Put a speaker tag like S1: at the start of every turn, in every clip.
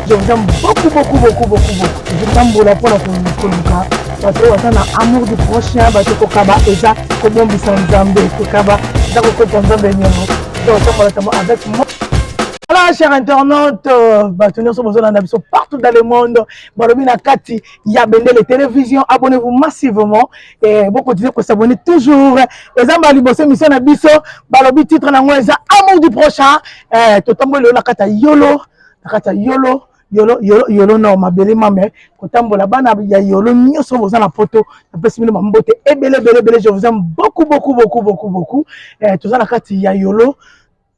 S1: Je vous aime beaucoup, beaucoup, beaucoup, beaucoup, beaucoup. Je t'aime pour la Koluka. Parce que vous avez un amour du prochain, parce que Kokaba, et ça, comme on dit sans Zambé, Kokaba, ça, Kokaba, Zambé, avec moi. Voilà, chers internautes, tenir sur besoin d'ambition partout dans le monde. Balobina Kati, Yabende, les télévisions, abonnez-vous massivement et beaucoup de que s'abonner toujours. Et ça, Bali bosse mission Nabiso, Balobi titre na moi, amour du prochain. Totambo le la kata yolo, la kata yolo. Yolo non ma belle maman kotambo la bana ya yolo nyoso boza na poto na pesi mino mambote ebele bele je vous aime beaucoup beaucoup beaucoup beaucoup beaucoup tout ça na kati ya yolo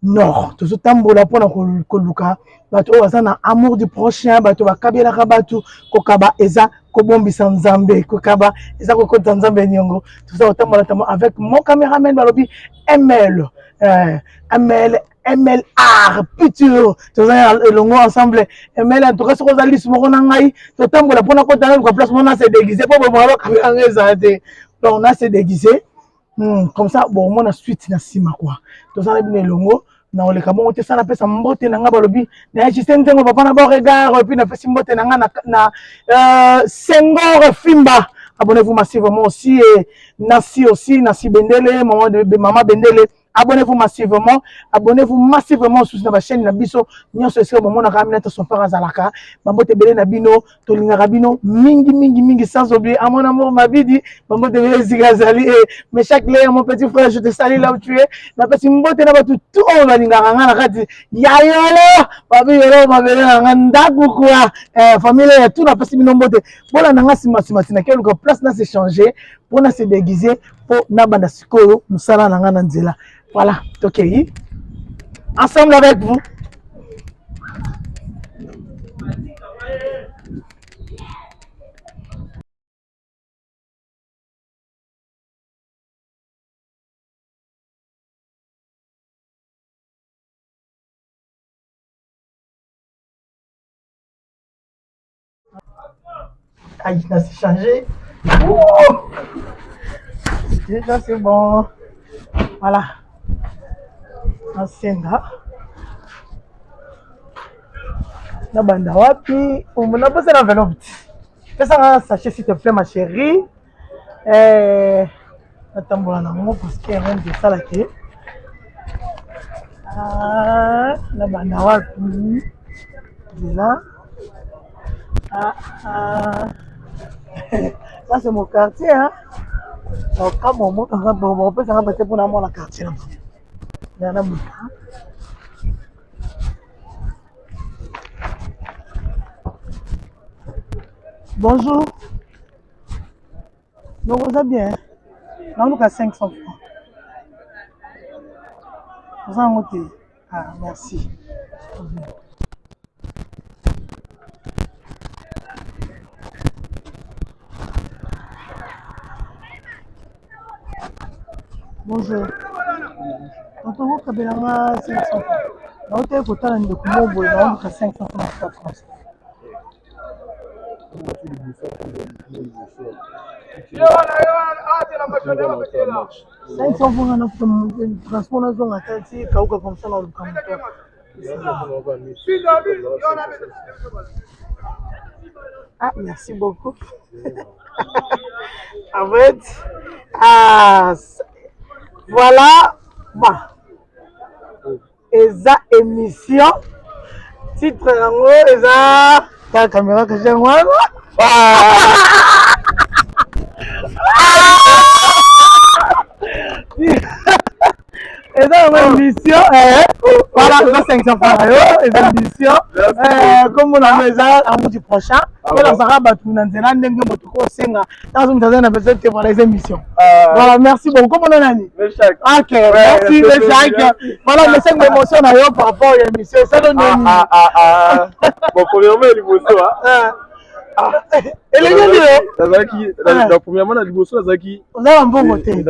S1: non tout ça tambola pona koluka bato oza na amour du prochain bato bakabela kabatu kokaba eza kobombisa nzambe kokaba eza kokota nzambe nyongo tout ça tambola avec mon caméraman balobi MLR Picture tous longo ensemble ML en tout cas ce qu'on a lu sur mon angai tout temps la pour côté dans place on a se déguisé pour moi caméra ezate donc on a se déguisé comme ça bon on a suite na sima quoi tout ça bien longo na ole kamo te sana pesa mbote na nga balobi na existence ngo papa na ba regard et puis na pesa mbote na nga na Senghor Fimba abonnez-vous massivement aussi et Nasi aussi Nasi Bendele maman Bendele abonnez-vous massivement sur la chaîne Nabiso nyonso ese bon mona kamina to son père azalaka bambote belé na bino to linga bino mingi sans oublier à mon amour ma bidi bambote belé zigazali et mais chaque lait mon petit frère je te salue là où tu es na pesi mbote na batu tout on va linga ngana kati ya yolo babi yolo ma belé na nganda quoi famille ya tout na pesi bino mbote bona nanga sima na quelque place na s'échanger pour na se déguiser pour na banda sikoyo musala na ngana nzela. Voilà, ok. Ensemble avec vous. Aïe, là c'est changé. Déjà c'est bon. Voilà. Asenga na banda wapi umona pesa na enveloppe pesa nga sachet s'il te plaît ma chérie natambola na ngo parce que rien de ça là que na banda wapi là ça c'est mon quartier hein donc comme on monte on peut ça passer pour mon quartier là. Bonjour. Donc vous allez bien? On a 500 francs. Vous en notez? Ah, merci. Bonjour. Quand on voit qu'il 500 francs. On a autant de combo, on a 500 francs en France. 500 francs en transport na zone atati kauka comme ça dans le camp. Ah, merci beaucoup. En fait, voilà, bah, eza émission, titre yango eza ta caméra que j'ai moi. Et dans l'émission, voilà, 500 francs, et dans l'émission, comme on a mis à bout du prochain, on a fait les émissions. Voilà, merci beaucoup. Comment on a dit? Ok, merci, voilà, mais 5 émotions par rapport à l'émission. Ça donne
S2: bon, premièrement, l'émotion.
S1: Et les gars,
S2: la premièrement, la liboso,
S1: on a un bon côté.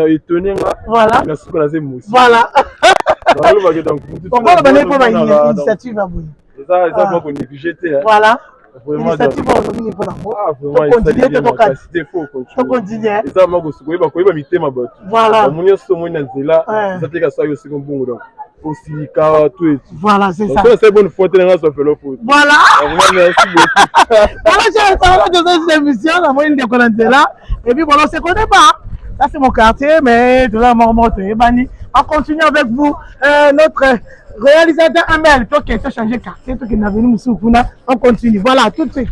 S1: Voilà. Voilà. Pourquoi on va pas une initiative à vous?
S2: Ça, moi, qu'on est budgété.
S1: Voilà.
S2: L'initiative,
S1: on va continuer de
S2: capacité, faut
S1: continuer.
S2: Et ça, moi, je suis
S1: voilà.
S2: on est là. Ça fait que ça, aussi, bon. aussi car tout et tout.
S1: Voilà, c'est ça.
S2: C'est bonne faute dans ce fait le foot.
S1: Voilà.
S2: Merci beaucoup.
S1: Voilà, j'ai cette émission, la moyenne de là. Et puis voilà, on se connaît pas. Ça c'est mon quartier, mais tout là, on continue avec vous. Notre réalisateur Amel, toi qui as changé de quartier, toi qui n'as venu Moussoukouna, on continue. Voilà, tout de suite.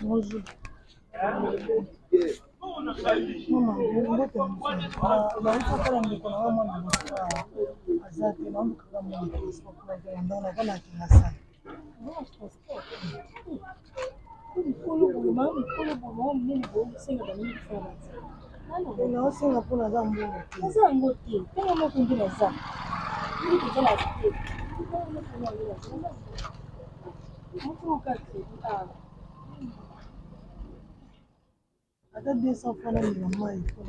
S1: Bonjour. Ada 200 francs na mama iko.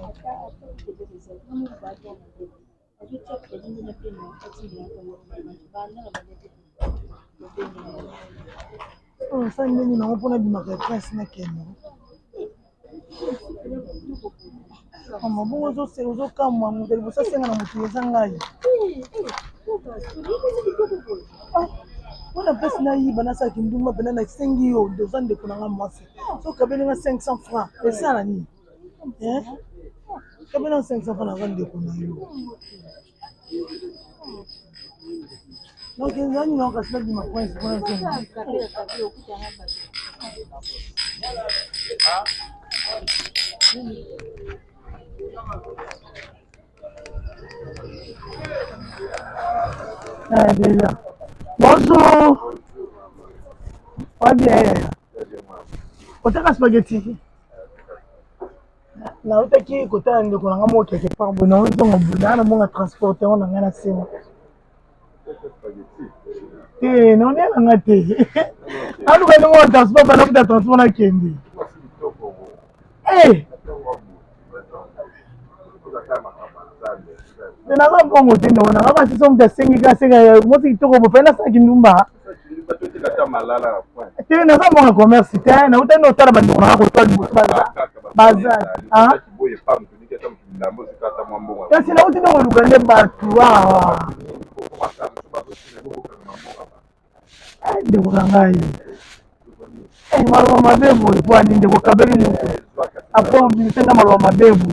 S1: Oh, ça nini na mpona bimaka presse na keno. Mama bongo zo kama mudeli bosa senga na mutu ezangai. On a pas naï banasa kinduma banana 5 yo 200 de kunanga mwasi. So kabeli na 500 francs. Et ça la ni. Hein? Kabeli na 500 francs na vendre de kunayo. Donc il y a une occasion de ma coin pour un peu. Ah déjà. Bonjour. Pas bien. Otaka spaghetti. Na utaki kota ndeko na ngamo quelque part bon on donc on monga transporter on ngana sema. Non est ngate. Alu ka ngo transport bana kuta transport na kendi. Eh. Na nga bongo tena wana ngaba siso mtasengi ka senga moti kitoko bopena sa kindumba. Tena na bongo commerce tena na utendo tala bandiko na ko twali bazar. Ah. Kasi na utendo ngo lugande batu wa. Ndeko ngai. Malwa mabebu kwa ninde ko kabeli mutu. Apo mbisenda malwa mabebu.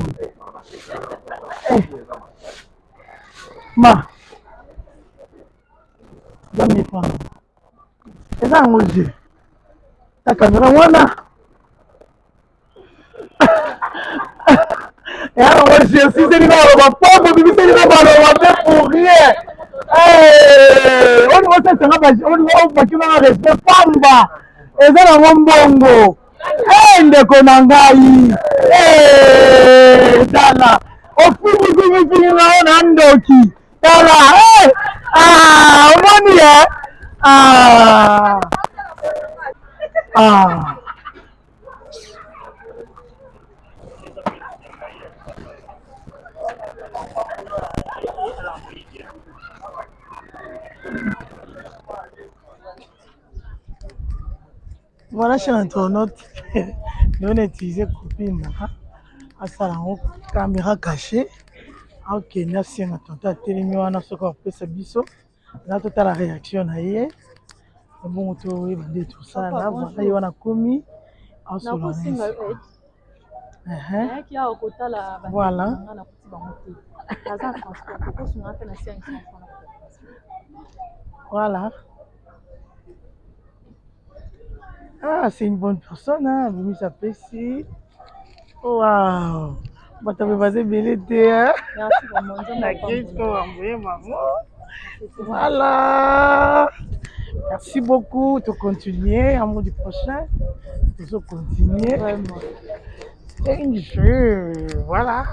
S1: Ma. Dami pa. Eza ngoje. Ta kamera wana. Et alors moi je suis c'est là on va pas bibi c'est là on va faire pour rien. On va ça on va qui va respect pamba. Eza na ngombongo. Ndeko na ngai. Dala. Ofumu na ndoki. Dala. Omoni Voilà, chez l'internaute, nous on utilisé copine, à ça la caméra cachée. Ok, merci à tonton à télémi wana soko après sa biso. Là toute la réaction na yé. Bon to y va tout ça là, voilà y wana komi en solo. Voilà. Voilà. Ah, c'est une bonne personne, hein. Vous s'apprécie. Waouh. Bah, t'avais basé belé, hein. Voilà. Merci beaucoup. Tu continues. À mois du prochain. Tu vas continuer. Vraiment. C'est une jeu. Voilà.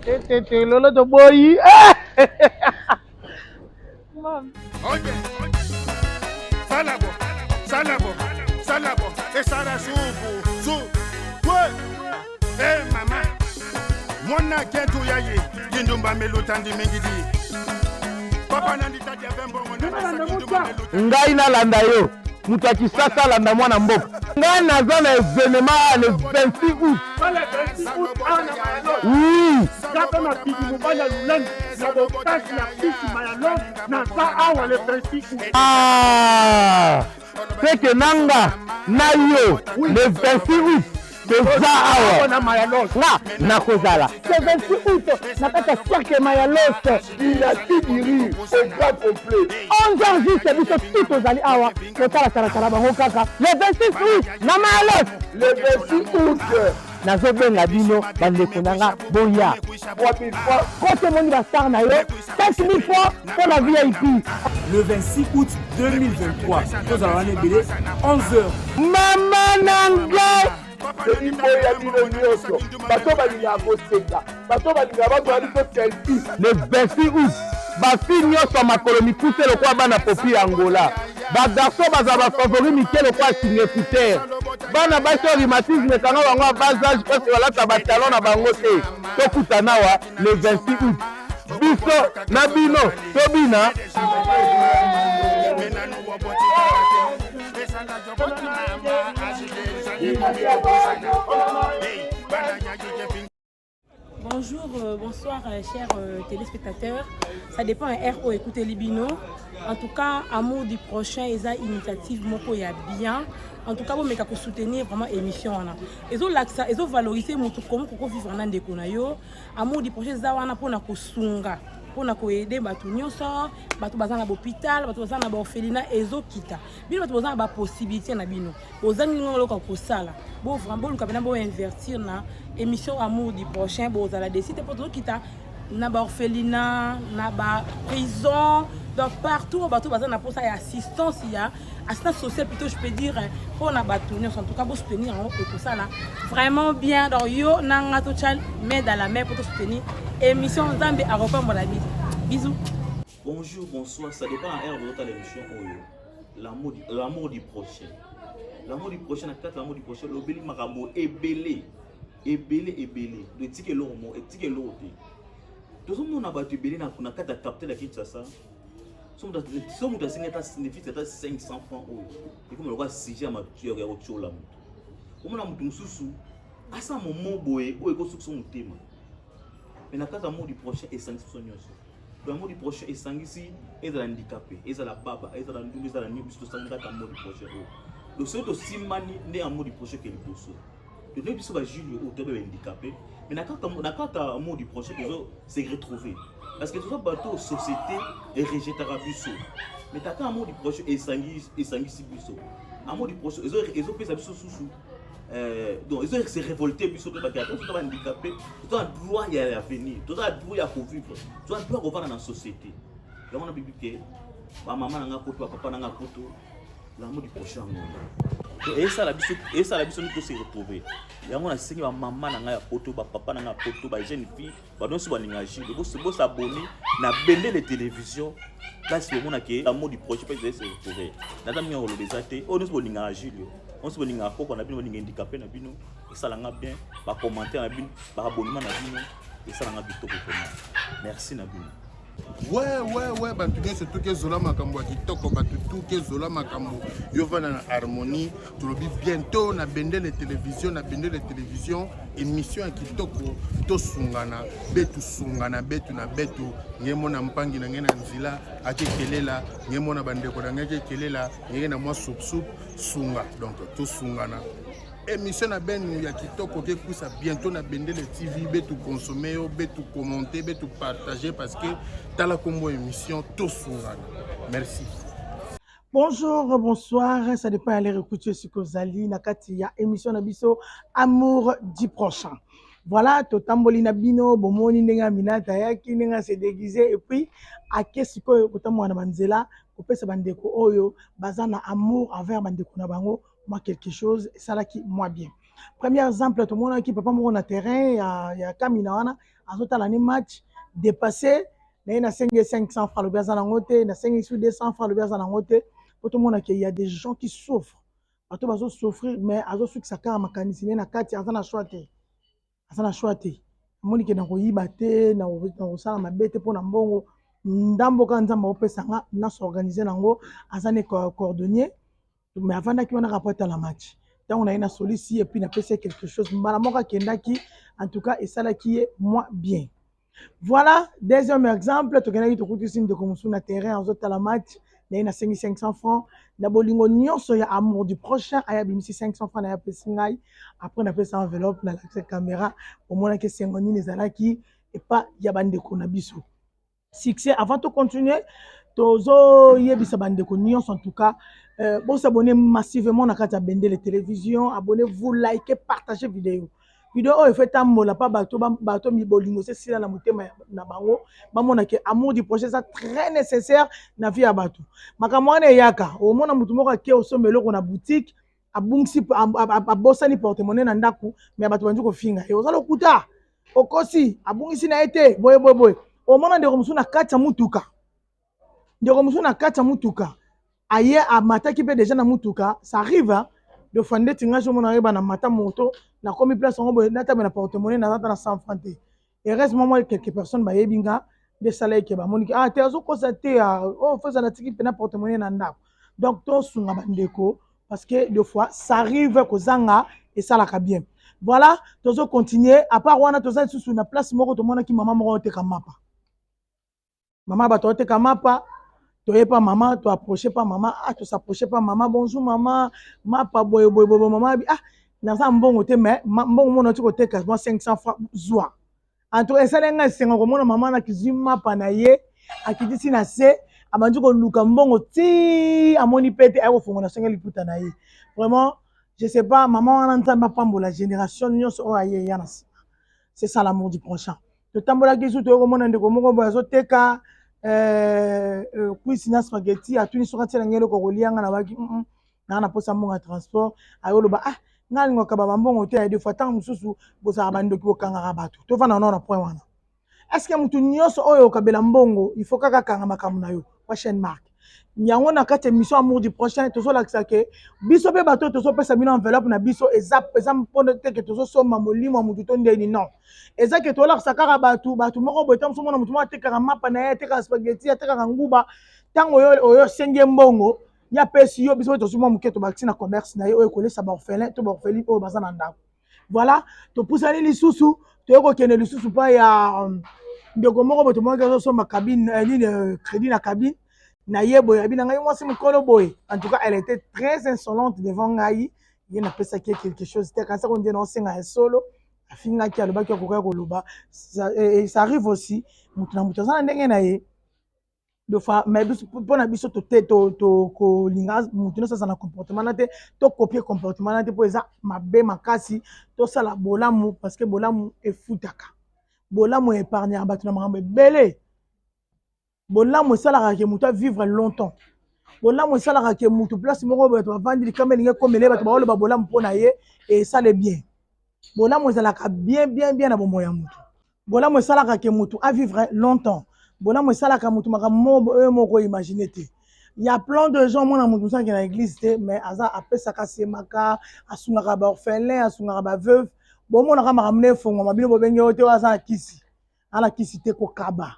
S1: T'es lolo de boy.
S3: Salabo, esa era su, ouais, mama, na kentu yayi Gindumba melutandi mingidi Papa nandita diavembo
S2: ngai nalanda yo moto ya Kisasa alanda mwana mboka ngai naza na événement le 26 août oui
S4: Gata na kidi mobanya lulani na botaki na kisi mayalo na sa awa le 26 août.
S2: ah c'est que nanga na yo le 26 août toza awa nga nakozala
S1: le 26 août na kati ya cercle Mayalos
S2: il a tibiri au grand complet
S1: 11h juste biso tout tozali awa totala talatala bango kaka le 26 août na Mayalos
S2: le 26 août
S1: nazobenga bino bandeko nanga boya
S2: 3000 fois
S1: kote moni bastar na yo 5000 fois pour la VIP
S4: Le 26 août 2023, nous allons aller béler 11h.
S1: mama nanga
S2: tolimboya bino nyonso bato balingaka koseka bato balingaka bazwali ko selfie le 26 août bafille nyonso ya makolo mikuse lokola bana popi ya Angola bagarso baza bafavori mike lokola singekutere bana basi oyo rhumatisme ekanga bango ya bas age mpasi balata batalon na bango te tokutana awa le 26 août biso na bino tobina
S5: Bonjour, bonsoir chers téléspectateurs. Ça dépend un RO écoutez Libino. En tout cas, amour du prochain, ils ont initiative moko ya bien. En tout cas, vous mettez soutenir vraiment l'émission. Ils ont valorisé mon tout comme qu'on vivre en Andekonayo. Amour du prochain, ça wana pour na kosunga. Pour na aider batu nyonso, batu bazana l'hôpital, batu bazana ba orphelinat ezo kita. Bino batu bazana ba possibilité na bino. Ozangi ngolo ko kosala. Bo vraiment luka bena bo invertir na émission amour du prochain, bo za la décider pour tout kita na ba orphelinat, na ba prison, donc partout batu bazana pour ça assistance il y a assistance sociale plutôt je peux dire pour na batu nyonso en tout cas pour soutenir en tout ça là. Vraiment bien donc yo nanga to chal main dans la main pour te soutenir. Émission Zambé à reprendre mon ami. Bisous.
S6: Bonjour, bonsoir, ça dépend de l'heure de l'émission. L'amour du prochain. L'amour du prochain, l'amour du prochain, l'obéli maramo est belé. Et belé. Le ticket long, et ticket long. Tout le monde a battu belé, on a capté la Kinshasa. Si on a signé, c'est 500 francs. Et comme on va siger à ma tueur et autre chose là. On a un sous-sous. À ce moment, boé, où est son thème. Mais dans le cas de l'amour du prochain, il s'agit de l'amour du prochain, il s'agit de handicapé, il s'agit de la baba, il s'agit de la nubis, il s'agit de la nubis, il s'agit de l'amour du prochain. Donc, c'est aussi mani de l'amour du prochain que le poisson. Donc, nous sommes Julio, au terme handicapé, mais dans le cas de l'amour du prochain, c'est retrouvé. Parce que tout ça, bateau, société, est rejeté à Bissot. Mais dans le cas de l'amour du prochain, il s'agit de Bissot. L'amour du prochain, ils ont fait ça sous. Donc ils ont se révolté puis surtout parce que tout handicapé tout un droit à venir tout un droit à vivre tout un droit à vivre dans la société donc on a bibi que ma maman n'a pas poto papa n'a pas poto l'amour du prochain et ça la biso nous tous se retrouver et on a signé ma maman n'a pas poto papa n'a pas poto ba jeune fille ba donc sur l'engagé de beau s'abonner na bender les télévisions là c'est le monde que l'amour du prochain peut se retrouver na dame ngolo desate on nous sur l'engagé on se voit à on a bien handicapé na bino et ça l'a bien ba commenter na bino ba abonnement na bino et ça l'a bitoko comment merci na bino
S7: ouais bantu nyonso toke zola makambo ya kitoko bato toke zola makambo yo vana na harmonie tolobi bientôt na bendele télévision émission ya kitoko tosungana betu na betu ngemo na mpangi na ngena nzila akekelela ngemo na bandeko na ngeke kelela ngena mwa soup sunga donc tosungana émission na benu ya kitoko ke kusa bientôt na bendele TV betu consommer yo betu commenter betu partager parce que tala kombo émission tosungana merci.
S1: Bonjour, bonsoir, ça dépend à l'écoute sur Kozali, nakati ya émission na biso amour du prochain. Voilà, totamboli na bino, bomoni nenga minata yaki nenga se déguiser et puis akesiko kotamwa na banzela, kopesa bandeko oyo bazana amour envers bandeko na bango, moi quelque chose ça là qui moi bien. Premier exemple, tout le monde qui papa mo na terrain ya kamina wana azota la ni match dépassé na 500 francs le bazana ngote na 200 francs le bazana ngote. Tout le monde qu'il y a des gens qui souffrent. Bato bazo souffrir mais azo souffrir ça ka makanisi na kati azana choité. Azana choité. amoni ke na koyiba te na kosala mabe te mpona mbongo ndambo kaka nzambe opesa nga na s'organiser nango aza ne cordonnier mais avandaki wana kaka po atala match ntango na ye na solisi et puis napesi ye quelque chose mbala moko akendaki en tout cas esalaki ye moi bien. Voilà deuxième exemple tokendaki tokutisi ndeko mosusu na terrain azotala match na ye nasengi 500 francs na bolingo nyonso ya amour du prochain aya bimisi 500 francs na ye apesi ngai après napesa enveloppe na lakisa caméra omonaki esengo nini ezalaki epa ya bandeko na biso succès avant de continuer tozoyebisa bandeko nyonso en tout cas bosabone massivement na kati ya Bendele télévision abonnez-vous likez partagez vidéo oyo fait tambola pa bato mibolingo se sila na motema na bango bamona ke amour du projet ça très nécessaire na vie ya bato makambo wana eyaka omona mutu moko ake osomba eloko na boutique abungisi abosani porte-monnaie na ndaku mais bato bandi kofinga ye oza lokuta okosi abungisi na ye te boye omona ndeko mosusu na kati ya mutuka ndeko mosusu na kati ya mutuka aye amataki mpe déjà na mutuka ça arrive de fois ndeti nga jomona yeba na mata moto na komi place ngo boye natabe na porte-monnaie na zata na 100 francs te heureusement moi quelques personnes bayebi nga de salaire ke bamoni ah te azokosa te oh faza na tiki pe na porte-monnaie na ndako donc to sunga bandeko parce que des fois ça arrive kozanga et ça la bien voilà tozo continuer à part wana toza sous na place moko to mona ki mama moko te kamapa mama ba to te kamapa toye pas maman, tu approché pas maman, tu s'approchais pas maman, bonjour maman, ma pas boy maman, dans un bon côté mais bon mon autre côté quasiment 500 francs zoa. En tout cas ça lenga sengo ko mona maman na kizima panaye akidisi na se abandu ko luka mbongo ti amoni pete ayo fongo na senga liputa na ye. Vraiment, je sais pas maman on entend pas la génération nyonso o aye yana. C'est ça l'amour du prochain. Le tambola kisu to ko mona ndeko moko bozo teka kuisina spaghetti atuni soka tsela ngelo ko kolianga na baki na posa mbonga transport ayolo ba ngali ngoka ba mbongo te ya deux fois tant mususu bosa bandoki okanga bato to fana na point wana est-ce que mutu nyonso oyo kabela mbongo il faut kaka kanga makamu na yo prochaine marque nyango na kati émission amour du prochain tozo lakisa ke biso pe bato tozo pesa bino enveloppe na biso exemple pondre te ke tozo soma molimo mutu to ndeni non eza ke to lakisa kaka bato moko boye tamso mona mutu moko atekaka mapa na ye atekaka spaghetti atekaka nguba tango oyo senge mbongo ya pesi yo biso tozo mwa muke to bakisi na commerce na ye oyo kolesa ba orphelin to ba orphelin oyo baza na ndako voilà to pusani lisusu to yoko kene lisusu pa ya ndeko moko boye to moko tozo soma cabine ni crédit na cabine na yebo ya bina ngai mwasi mukolo boy en tout cas elle était très insolente devant ngai ye na pesa quelque chose te kanisa ko ndena osenga solo afinga ki alobaki akoka koloba ça arrive aussi mutu na mutu sana ndenge na ye de fois mais pona biso to ko linga mutu no sasa na comportement na te to copier comportement na te po eza mabe makasi to sala bolamu parce que bolamu efutaka bolamu épargne abatu na makambo belé bolamu esalaka ke mutu vivre longtemps bolamu esalaka ke mutu place moko boye to bavandi likama elingi ekomele bato baoloba bolamu mpo na ye esale bien bolamu ezalaka bien na bomoi ya mutu bolamu esalaka ke mutu avivre longtemps bolamu esalaka mutu makambo oyo moko imagine te il y a plein de gens mona mutu mosangi na église te mais aza apesaka semaka asungaka baorphelin asungaka baveuve bomonaka makambo na efongwama bino bobenge oyo te oyo aza na kisi ana kisi te kokaba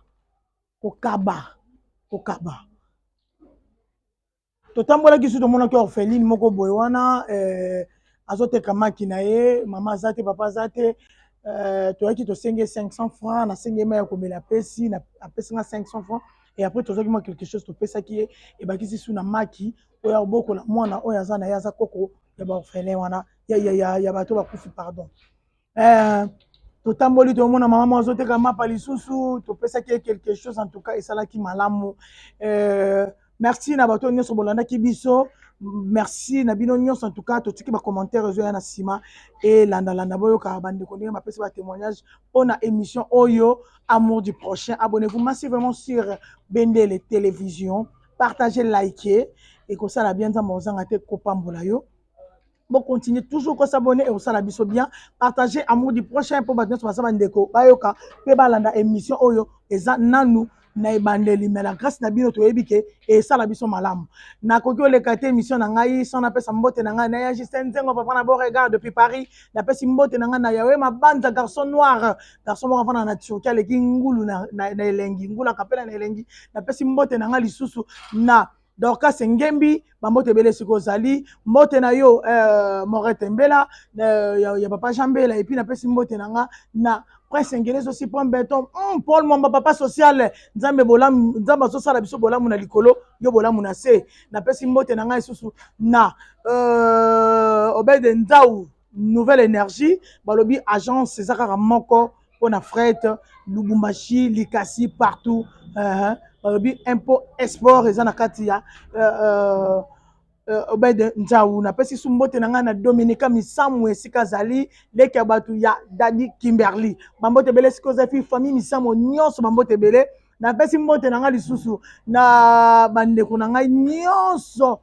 S1: totambolaki su tomonaki orpheline moko boye wana azoteka maki na ye mama aza te papa aza te toyaki tosenge 500 francs nasenge ma ya komela apesi nga 500 francs et après tozwaki mwa quelque chose topesaki ye ebakisi su na maki oyo abokola mwana oyo aza na ye aza koko ya baorphelin wana ya bato bakufi pardon totamboli tomona mama azoteka mapa lisusu topesaki quelque chose en tout cas esalaki malamu merci na bato nyonso bolandaki biso merci na bino nyonso en tout cas totiki ba commentaire ezo ya na sima et landa boyoka bandeko ndenge bapesi ba témoignage mpona émission oyo amour du prochain abonnez-vous massivement sur Bendele télévision partagez likez et kosala bien nzambe ozanga te kopambola yo bon continuez toujours à s'abonner et au salabiso bien partager amour du prochain pour battre sur ndeko bayoka pe balanda émission oyo eza nanu na ebandeli mais la grâce na bino toyebi ke esala biso malamu nakoki oleka te émission na ngai so napesa mbote na ngai na ya Justin Nzengo papa na Beauregard depuis Paris napesi mbote na ngai na Yawe Mabanza garçon noir garçon moko afana na Turquie aleki ngulu na elengi ngulu akapela na elengi napesi mbote na ngai lisusu na Dorcas Ngembi bambote bele sikozali mbote na yo Morete Mbela ya papa Jambela et puis napesi mbote na nga na Prince Ngelezo aussi point béton Paul Momba papa social nzambe bolam nzamba so sala biso bolamu na likolo yo bolamu na se napesi mbote na nga isusu na Obed Ndau nouvelle énergie balobi agence ezaka moko pona fret Lubumbashi Likasi partout balobi impôt export eza na kati ya Obed Ndau napesi sumbote na nga na Dominika Misamu esika zali leki ya batu ya Daddy Kimberly bambote bele siko za fi famille Misamu nyonso bambote bele napesi mbote na nga lisusu na bandeko na ngai nyonso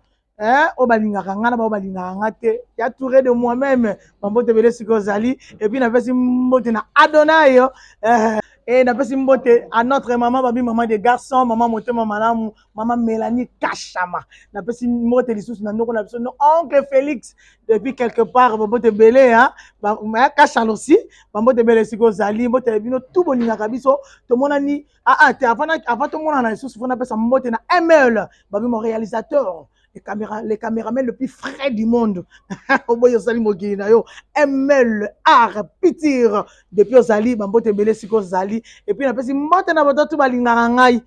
S1: o balingaka nga na ba balingaka nga te ya touré de moi-même bambote bele siko zali et puis napesi mbote na Adonai et napesi mbote à notre maman babi maman des garçons maman motema malamu maman Mélanie Kachama napesi mbote lisusu na ndoko na biso no oncle Félix depuis quelque part bambote bele ba Kachalo aussi bambote bele siko zali mbote bino tout bolingaka biso to monani te avant to mona na lisusu fona pesa mbote na ML babi mon réalisateur les caméramans le plus frais du monde. Oboyo sali mokili na yo ML art pitir depuis ozali bambote belé siko zali et puis na pesi mbote na boto balingaka ngai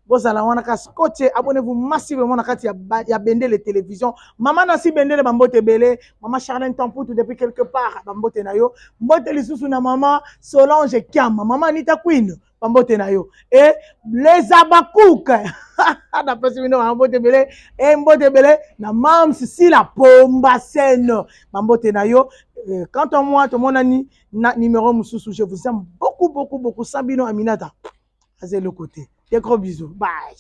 S1: bozala wana ka scotché abonnez-vous massivement na kati ya Bendele télévision maman na si Bendele bambote belé maman Charlène Tamputu depuis quelque part bambote na yo mbote lisusu na maman Solange Kiama maman Anita Queen bambote na yo et les abakouk na pesi bino bambote belé et mbote belé na mam si la pomba scène bambote na yo quant à moi tout mon ami na numéro mususu je vous aime beaucoup Sabino Aminata à le côté des gros bisous bye.